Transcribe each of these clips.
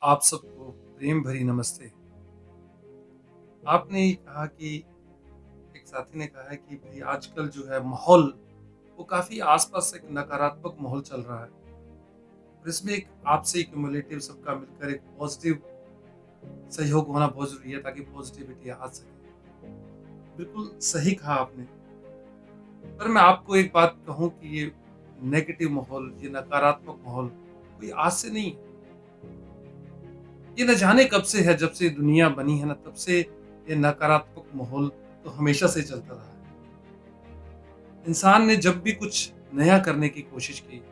आप सबको प्रेम भरी नमस्ते। आपने कहा कि एक साथी ने कहा है कि भई आजकल जो है माहौल, वो काफ़ी आस-पास एक नकारात्मक माहौल चल रहा है। और इसमें एक आपसे क्युमुलेटिव सबका मिलकर एक पॉज़िटिव सहयोग होना बहुत ज़रूरी है ताकि पॉज़िटिविटी आ सके। बिल्कुल सही कहा आपने। पर मैं आपको एक बात कहूँ कि ये नेगेटिव माहौल, ये नकारात्मक माहौल कोई आज से नहीं है। ये न जाने कब से है, जब से दुनिया बनी है ना तब से ये नकारात्मक माहौल तो हमेशा से चलता रहा है। इंसान ने जब भी कुछ नया करने की कोशिश की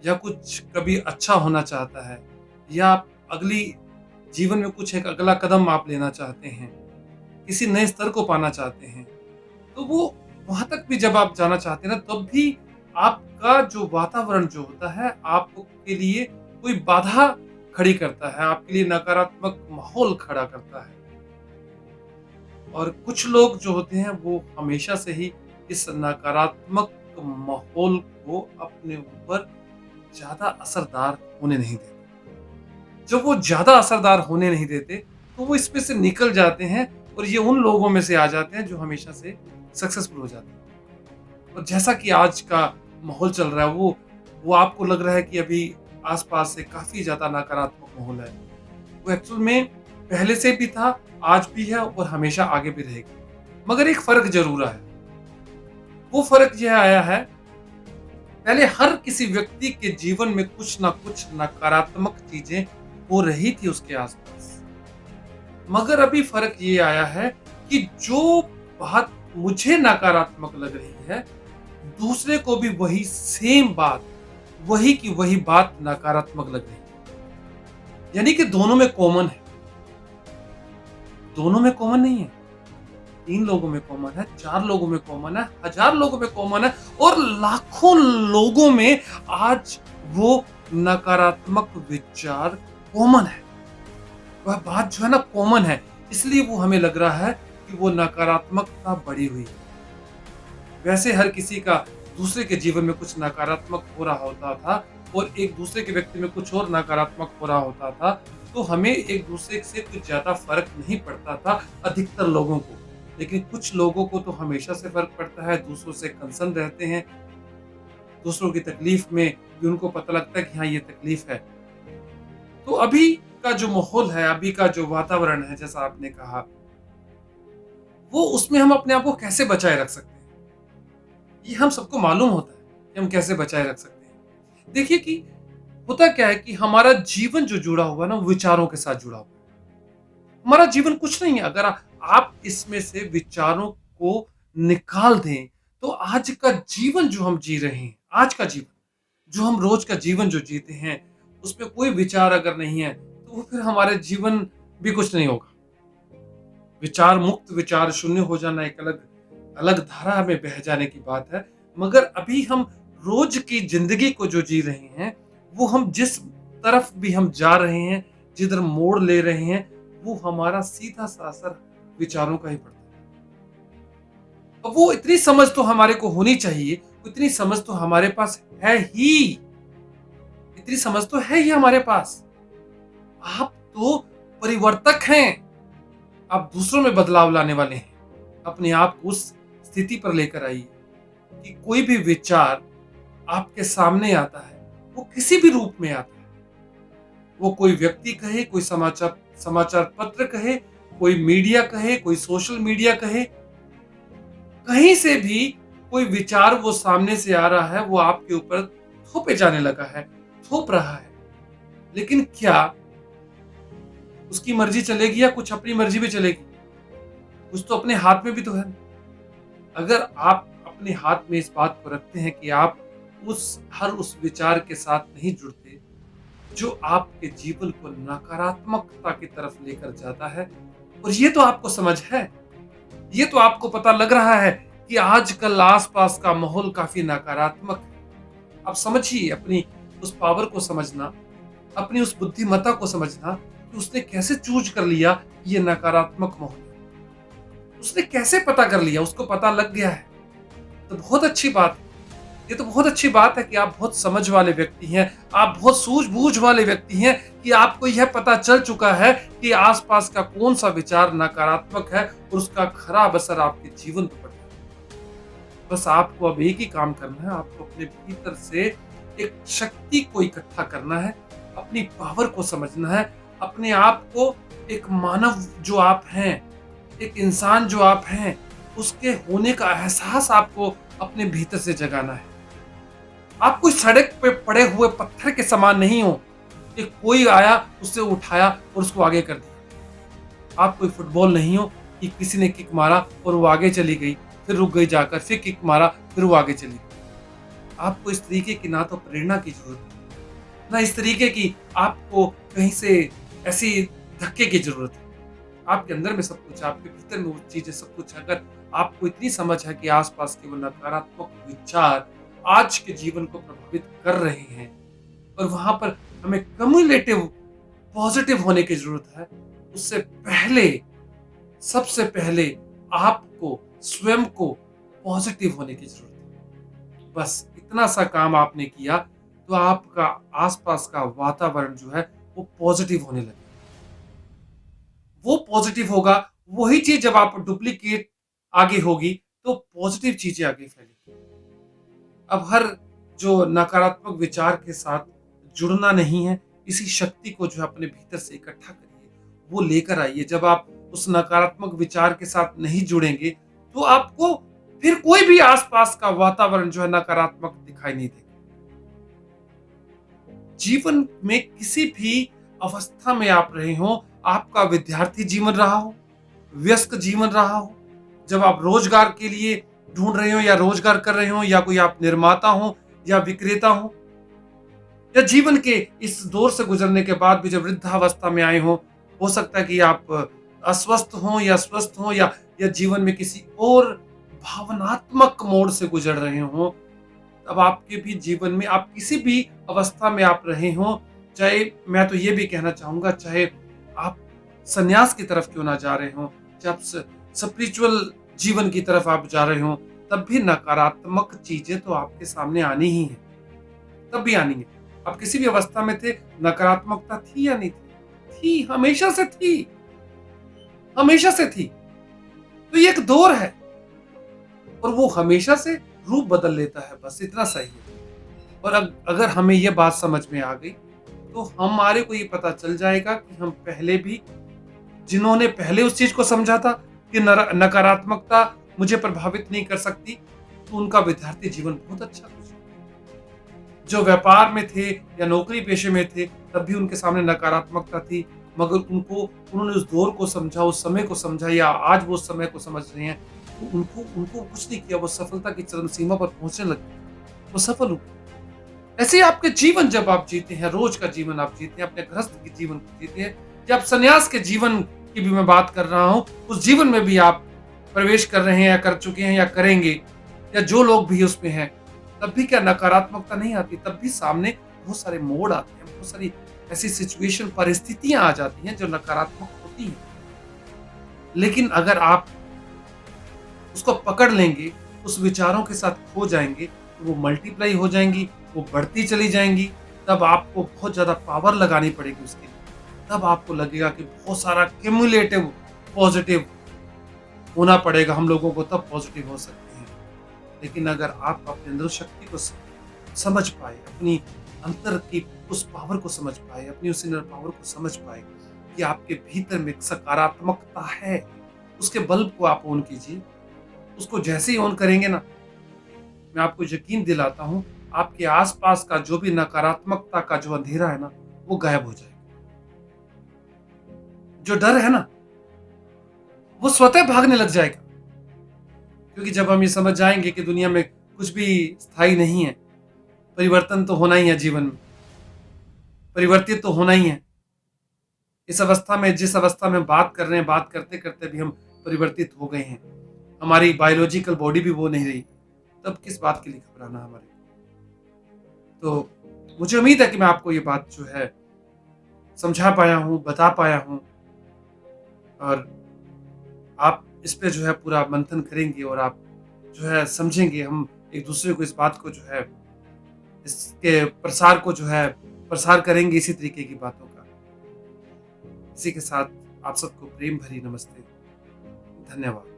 या कुछ कभी अच्छा होना चाहता है या आप अगली जीवन में कुछ एक अगला कदम आप लेना चाहते हैं, किसी नए स्तर को पाना चाहते हैं, तो वो वहाँ तक भी जब आप जाना चाहते हैं ना तब भी आपका जो वातावरण जो होता है आपके लिए कोई बाधा खड़ी करता है, आपके लिए नकारात्मक माहौल खड़ा करता है। और कुछ लोग जो होते हैं वो हमेशा से ही इस नकारात्मक माहौल को अपने ऊपर ज़्यादा असरदार होने नहीं देते। जब वो ज़्यादा असरदार होने नहीं देते, तो वो इसमें से निकल जाते हैं और ये उन लोगों में से आ जाते हैं जो हमेशा से सक्सेसफुल हो जाते हैं। और जैसा कि आज का माहौल चल रहा है वो आपको लग रहा है कि अभी आस-पास से काफ़ी ज़्यादा नकारात्मक माहौल है। वो एक्चुअल में पहले से भी था, आज भी है और हमेशा आगे भी रहेगा। मगर एक फ़र्क ज़रूर आया। वो फ़र्क यह आया है, पहले हर किसी व्यक्ति के जीवन में कुछ न कुछ नकारात्मक चीज़ें हो रही थी उसके आस-पास। मगर अभी फ़र्क ये आया है कि जो बात मुझे नकारात्मक लग रही है, दूसरे को भी वही सेम बात, वही की वही बात नकारात्मक लग रही है। यानी कि दोनों में कॉमन है। दोनों में कॉमन नहीं है। 3 लोगों में कॉमन है, 4 लोगों में कॉमन है, 1000 लोगों में कॉमन है और लाखों लोगों में आज वो नकारात्मक विचार कॉमन है। वह बात जो है ना कॉमन है, इसलिए वो हमें लग रहा है कि वो नकारात्मकता बढ़ी हुई है। वैसे हर किसी का दूसरे के जीवन में कुछ नकारात्मक हो रहा होता था और एक दूसरे के व्यक्ति में कुछ और नकारात्मक हो रहा होता था, तो हमें एक दूसरे से कुछ ज़्यादा फ़र्क नहीं पड़ता था अधिकतर लोगों को। लेकिन कुछ लोगों को तो हमेशा से फ़र्क पड़ता है, दूसरों से कंसर्न रहते हैं, दूसरों की तकलीफ़ में भी उनको पता लगता है कि हाँ, ये तकलीफ़ है। तो अभी का जो माहौल है, अभी का जो वातावरण है जैसा आपने कहा, वो उसमें हम अपने आप को कैसे बचाए रख सकते हैं? ये हम सबको मालूम होता है कि हम कैसे बचाए रख सकते हैं। देखिए कि होता क्या है कि हमारा जीवन जो जुड़ा हुआ है ना, वो विचारों के साथ जुड़ा हुआ है। हमारा जीवन कुछ नहीं है, अगर आप इसमें से विचारों को निकाल दें, तो आज का जीवन जो हम जी रहे हैं, आज का जीवन, जो हम रोज़ का जीवन जो जीते हैं, उसमें कोई विचार अगर नहीं है, तो वो फिर हमारे जीवन भी कुछ नहीं होगा। विचार मुक्त, विचार शून्य हो जाना एक अलग अलग धारा में बह जाने की बात है। मगर अभी हम रोज़ की ज़िंदगी को जो जी रहे हैं, वो हम जिस तरफ भी हम जा रहे हैं, जिधर मोड़ ले रहे हैं, वो हमारा सीधा-सा असर विचारों का ही पड़ता है। अब वो इतनी समझ तो हमारे को होनी चाहिए, इतनी समझ तो हमारे पास है ही, इतनी समझ तो है ही हमारे पास। आप तो परिवर्तक हैं। आप दूसरों में बदलाव लाने वाले हैं। अपने आप को उस स्थिति पर लेकर आइए कि कोई भी विचार आपके सामने आता है, वो किसी भी रूप में आता है। वो कोई व्यक्ति कहे, कोई समाचार समाचार पत्र कहे, कोई मीडिया कहे, कोई सोशल मीडिया कहे, कहीं से भी कोई विचार वो सामने से आ रहा है, वो आपके ऊपर थोपे जाने लगा है, थोप रहा है। लेकिन क्या उसकी मर्ज़ी चलेगी या कुछ अपनी मर्ज़ी भी चलेगी? कुछ तो अपने हाथ में भी तो है। अगर आप अपने हाथ में इस बात को रखते हैं कि आप उस विचार के साथ नहीं जुड़ते, जो आपके जीवन को नकारात्मकता की तरफ लेकर जाता है और ये तो आपको समझ है, ये तो आपको पता लग रहा है कि आजकल आस-पास का माहौल काफ़ी नकारात्मक है। आप समझिए अपनी उस पावर को समझना, अपनी उस बुद्धिमत्ता को समझना कि उसने कैसे चूज़ कर लिया ये नकारात्मक माहौल। उसने कैसे पता कर लिया? उसको पता लग गया है, तो बहुत अच्छी बात है। ये तो बहुत अच्छी बात है कि आप बहुत समझ वाले व्यक्ति हैं, आप बहुत सूझ-बूझ वाले व्यक्ति हैं कि आपको यह पता चल चुका है कि आस-पास का कौन-सा विचार नकारात्मक है और उसका खराब असर आपके जीवन पे पड़ता है। बस आपको अब एक ही काम करना है, आपको अपने भीतर से एक शक्ति को इकट्ठा करना है, अपनी पावर को समझना है, अपने आप को एक मानव जो आप हैं, एक इंसान जो आप हैं, उसके होने का एहसास आपको अपने भीतर से जगाना है। आप कोई सड़क पे पड़े हुए पत्थर के समान नहीं हो कि कोई आया, उससे उठाया और उसको आगे कर दिया। आप कोई फुटबॉल नहीं हो कि किसी ने किक मारा और वो आगे चली गई, फिर रुक गई जाकर, फिर किक मारा, फिर वो आगे चली गई। आपको इस तरीके की ना तो प्रेरणा की ज़रूरत है, ना इस तरीके की आपको कहीं से ऐसी धक्के की ज़रूरत है। आपके अंदर में सब कुछ है, आपके भीतर में वो चीज़ें सब कुछ है। अगर आपको इतनी समझ है कि आस-पास के वो नकारात्मक विचार आज के जीवन को प्रभावित कर रहे हैं और वहाँ पर हमें क्युमुलेटिव पॉज़िटिव होने की ज़रूरत है, उससे पहले सबसे पहले आपको स्वयं को पॉज़िटिव होने की ज़रूरत है। बस इतना सा काम आपने किया, तो आपका आस-पास का वातावरण जो है, वो पॉज़िटिव होने लगेगा। वो पॉज़िटिव होगा, वही चीज़ जब आप डुप्लीकेट आगे होगी, तो पॉज़िटिव चीज़ें आगे फैलेंगी। अब हर जो नकारात्मक विचार के साथ जुड़ना नहीं है, इसी शक्ति को जो है अपने भीतर से इकट्ठा करिए, वो लेकर आइए। जब आप उस नकारात्मक विचार के साथ नहीं जुड़ेंगे, तो आपको फिर कोई भी आस-पास का वातावरण जो है नकारात्मक दिखाई नहीं देगा। जीवन में किसी भी अवस्था में आप रहे हों, आपका विद्यार्थी जीवन रहा हो, व्यस्क जीवन रहा हो, जब आप रोजगार के लिए ढूँढ रहे हो या रोजगार कर रहे हो या कोई आप निर्माता हो या विक्रेता हो या जीवन के इस दौर से गुजरने के बाद भी जब वृद्धावस्था में आए हों, हो सकता है कि आप अस्वस्थ हों या स्वस्थ हों या जीवन में किसी और भावनात्मक मोड़ से गुजर रहे हों, अब आपके भी जीवन में आप किसी भी अवस्था में आप रहे हों, चाहे मैं तो ये भी कहना चाहूँगा चाहे आप संन्यास की तरफ क्यों ना जा रहे हों, चाहे आप स्पिरिचुअल जीवन की तरफ आप जा रहे हों, तब भी नकारात्मक चीज़ें तो आपके सामने आनी ही हैं, तब भी आनी है। आप किसी भी अवस्था में थे, नकारात्मकता थी या नहीं थी? थी, हमेशा से थी। तो ये एक दौर है और वो हमेशा से रूप बदल लेता है, बस इतना सही है। और अगर हमें ये बात समझ में आ गई, तो हमारे को ये पता चल जाएगा कि हम पहले भी जिन्होंने पहले उस चीज़ को समझा था कि नकारात्मकता मुझे प्रभावित नहीं कर सकती, तो उनका विद्यार्थी जीवन बहुत अच्छा गुज़रा। जो व्यापार में थे या नौकरी पेशे में थे, तब भी उनके सामने नकारात्मकता थी, मगर उन्होंने उस दौर को समझा, उस समय को समझा या आज वो उस समय को समझ रहे हैं, तो उनको उनको कुछ नहीं किया, वो सफलता की चरम सीमा पर पहुँचने लगे, वो सफल हुए। ऐसे ही आपके जीवन जब आप जीते हैं, रोज का जीवन आप जीते हैं, अपने गृहस्थ के जीवन को जीते हैं, या आप संन्यास के जीवन की भी मैं बात कर रहा हूँ, उस जीवन में भी आप प्रवेश कर रहे हैं या कर चुके हैं या करेंगे, या जो लोग भी उसमें हैं, तब भी क्या नकारात्मकता नहीं आती? तब भी सामने बहुत सारे मोड़ आते हैं, बहुत सारी ऐसी सिचुएशन परिस्थितियाँ आ जाती हैं जो नकारात्मक होती हैं। लेकिन अगर आप उसको पकड़ लेंगे, उस विचारों के साथ खो जाएँगे, तो वो मल्टीप्लाई हो जाएँगी, वो बढ़ती चली जाएँगी, तब आपको बहुत ज़्यादा पावर लगानी पड़ेगी उसके लिए। तब आपको लगेगा कि बहुत सारा क्युमुलेटिव पॉज़िटिव होना पड़ेगा हम लोगों को, तब पॉज़िटिव हो सकते हैं। लेकिन अगर आप अपने अंदर उस शक्ति को समझ पाए, अपनी अंतर की उस पावर को समझ पाए, अपनी उस इनर पावर को समझ पाए कि आपके भीतर में एक सकारात्मकता है, उसके बल्ब को आप ऑन कीजिए। उसको जैसे ही ऑन करेंगे ना, मैं आपको यकीन दिलाता हूँ, आपके आस-पास का जो भी नकारात्मकता का जो अंधेरा है ना, वो गायब हो जाएगा। जो डर है ना, वो स्वतः भागने लग जाएगा। क्योंकि जब हम ये समझ जाएँगे कि दुनिया में कुछ भी स्थायी नहीं है, परिवर्तन तो होना ही है जीवन में, परिवर्तित तो होना ही है। इस अवस्था में जिस अवस्था में बात कर रहे हैं, बात करते-करते भी हम परिवर्तित हो गए हैं। हमारी बायोलॉजिकल बॉडी भी वो नहीं रही, तब किस बात के लिए घबराना हमारे? तो मुझे उम्मीद है कि मैं आपको ये बात जो है समझा पाया हूँ, बता पाया हूँ और आप इस पे जो है पूरा मंथन करेंगे और आप जो है समझेंगे। हम एक दूसरे को इस बात को जो है, इसके प्रसार को जो है, प्रसार करेंगे इसी तरीके की बातों का। इसी के साथ आप सबको प्रेम भरी नमस्ते। धन्यवाद।